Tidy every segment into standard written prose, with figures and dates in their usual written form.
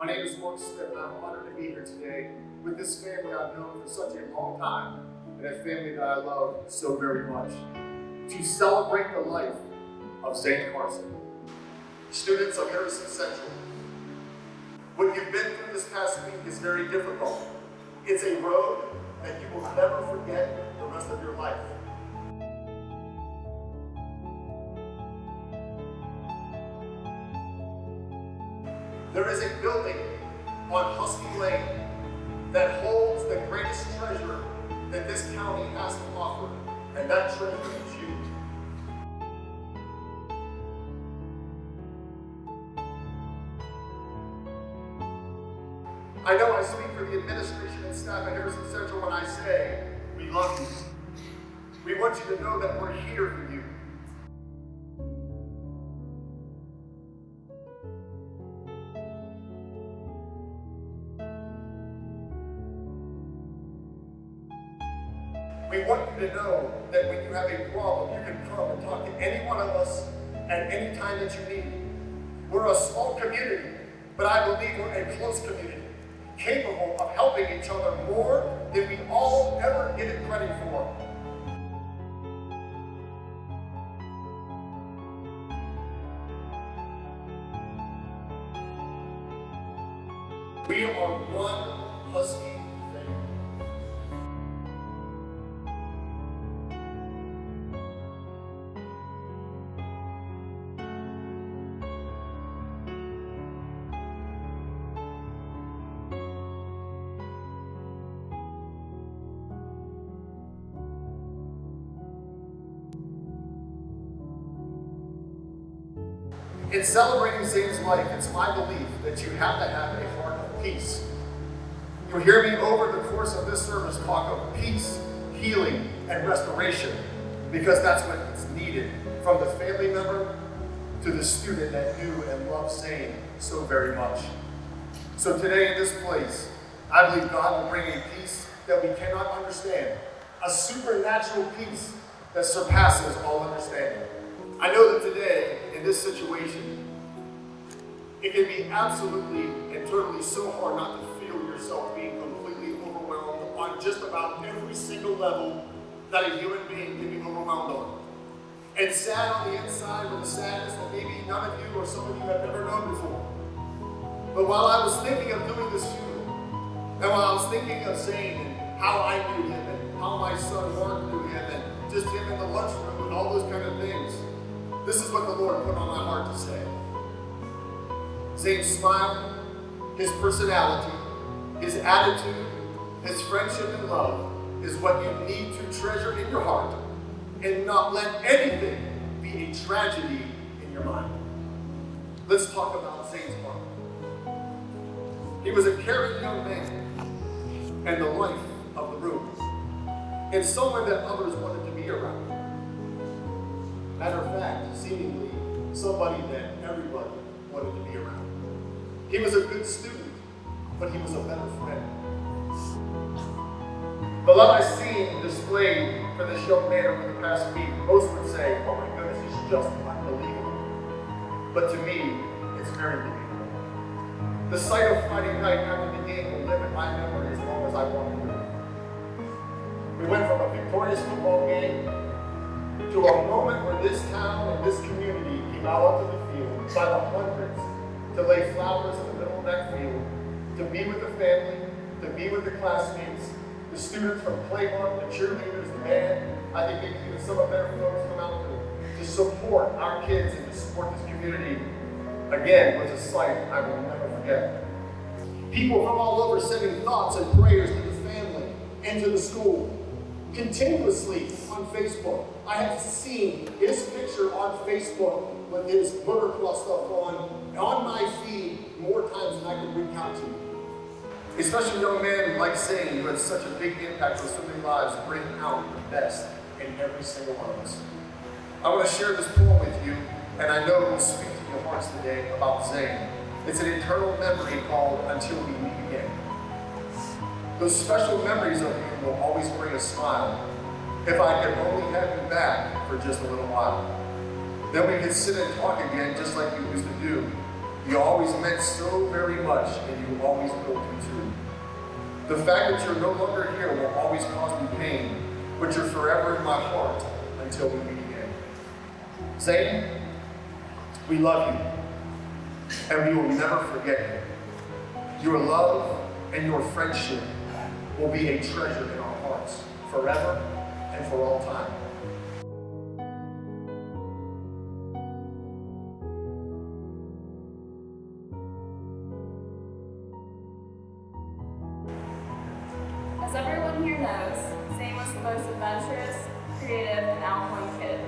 My name is Mark Smith, and I'm honored to be here today with this family I've known for such a long time, and a family that I love so very much, to celebrate the life of Zane Carson. Students of Harrison Central, what you've been through this past week is very difficult. It's a road that you will never forget the rest of your life. There is a building on Husky Lane that holds the greatest treasure that this county has to offer, and that treasure is you. I know I speak for the administration and staff at Harrison Central when I say, we love you. We want you to know that we're here for you. We want you to know that when you have a problem, you can come and talk to any one of us at any time that you need. We're a small community, but I believe we're a close community, capable of helping each other more than we all ever get it credit for. We are one Husky family. In celebrating Zane's life, it's my belief that you have to have a heart of peace. You'll hear me over the course of this service talk of peace, healing, and restoration, because that's what is needed from the family member to the student that knew and loved Zane so very much. So today in this place, I believe God will bring a peace that we cannot understand, a supernatural peace that surpasses all understanding. I know that today, in this situation, it can be absolutely and totally so hard not to feel yourself being completely overwhelmed on just about every single level that a human being can be overwhelmed on. And sad on the inside with a sadness that maybe none of you or some of you have never known before. But while I was thinking of doing this funeral, and while I was thinking of Zane and how I knew him and how my son Mark knew him and just him in the lunchroom and all those kind of things, this is what the Lord put on my heart to say. Zane's smile, his personality, his attitude, his friendship and love is what you need to treasure in your heart and not let anything be a tragedy in your mind. Let's talk about Zane's heart. He was a caring young man and the life of the room, and someone that others wanted to be around. Matter of fact, seemingly somebody that everybody wanted to be around. He was a good student, but he was a better friend. The love I've seen displayed for this young man over the past week, most would say, oh my goodness, it's just unbelievable. But to me, it's very believable. The sight of Friday night after the game will live in my memory as long as I want to live. We went from a victorious football game to a moment where this town and this community came out onto the field by the hundreds to lay flowers in the middle of that field, to be with the family, to be with the classmates, the students from Claymont, the cheerleaders, the band. I think maybe even some of their folks come out to support our kids and to support this community. Again, was a sight I will never forget. People from all over sending thoughts and prayers to the family and to the school. Continuously on Facebook. I have seen his picture on Facebook with his Booger Club stuff on my feed more times than I can recount to you. Especially a young man like Zane, who had such a big impact on so many lives, bringing out the best in every single one of us. I want to share this poem with you, and I know it will speak to your hearts today about Zane. It's an eternal memory called Until We Meet Again. Those special memories of you will always bring a smile. If I could only have you back for just a little while. Then we could sit and talk again just like we used to do. You always meant so very much, and you always will do too. The fact that you're no longer here will always cause me pain, but you're forever in my heart until we meet again. Zane, we love you, and we will never forget you. Your love and your friendship will be a treasure in our hearts forever and for all time. As everyone here knows, Zane was the most adventurous, creative, and outgoing kid.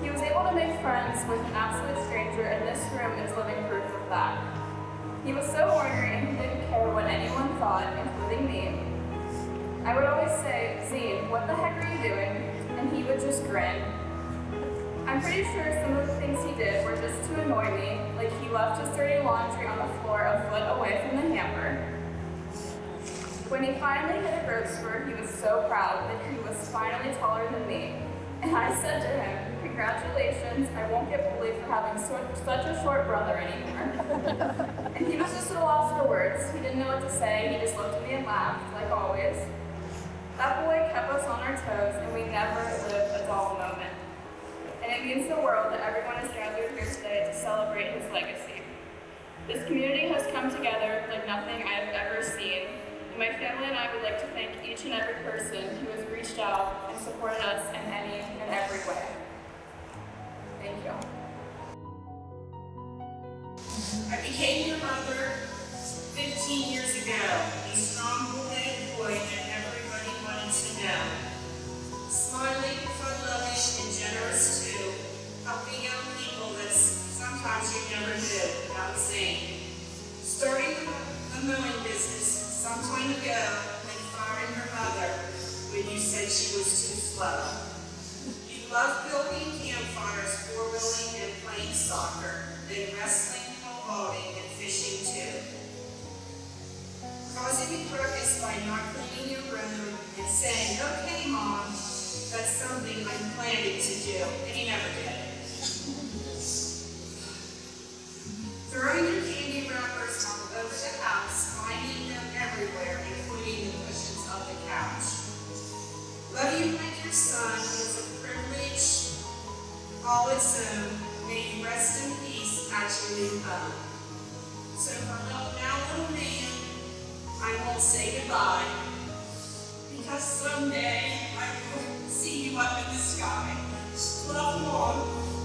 He was able to make friends with an absolute stranger, and this room is living proof of that. He was so ornery and he didn't care what anyone thought, including me. I would always say, "Zane, what the heck are you doing?" And he would just grin. I'm pretty sure some of the things he did were just to annoy me, like he left his dirty laundry on the floor a foot away from the hamper. When he finally hit a growth spurt, he was so proud that he was finally taller than me. And I said to him, "Congratulations, I won't get bullied for having such a short brother anymore." And he was just at a loss for words. He didn't know what to say, he just looked at me and laughed, like always. That boy kept us on our toes, and we never lived a dull moment. And it means the world that everyone is gathered here today to celebrate his legacy. This community has come together like nothing I have ever seen. My family and I would like to thank each and every person who has reached out and supported us in any and every way. Thank you. I became your mother 15 years ago, a strong, bull-headed boy that everybody wanted to know. Smiling, fun-loving, and generous too, helping young people that sometimes you never did without Zane. Starting a mowing business some time ago and firing your mother when you said she was too slow. You love building campfires, four-wheeling, and playing soccer, then wrestling, pole vaulting, and fishing too. Causing me ruckus by not cleaning your room and saying, "Okay, Mom, that's something I'm planning to do," and he never did. Throwing your candy wrappers all over the house, finding them everywhere, including the cushions of the couch. Love you like your son is a privilege all its own. May you rest in peace at your new home. So for now, little man, I won't say goodbye, because someday I will see you up in the sky. Love, Mom.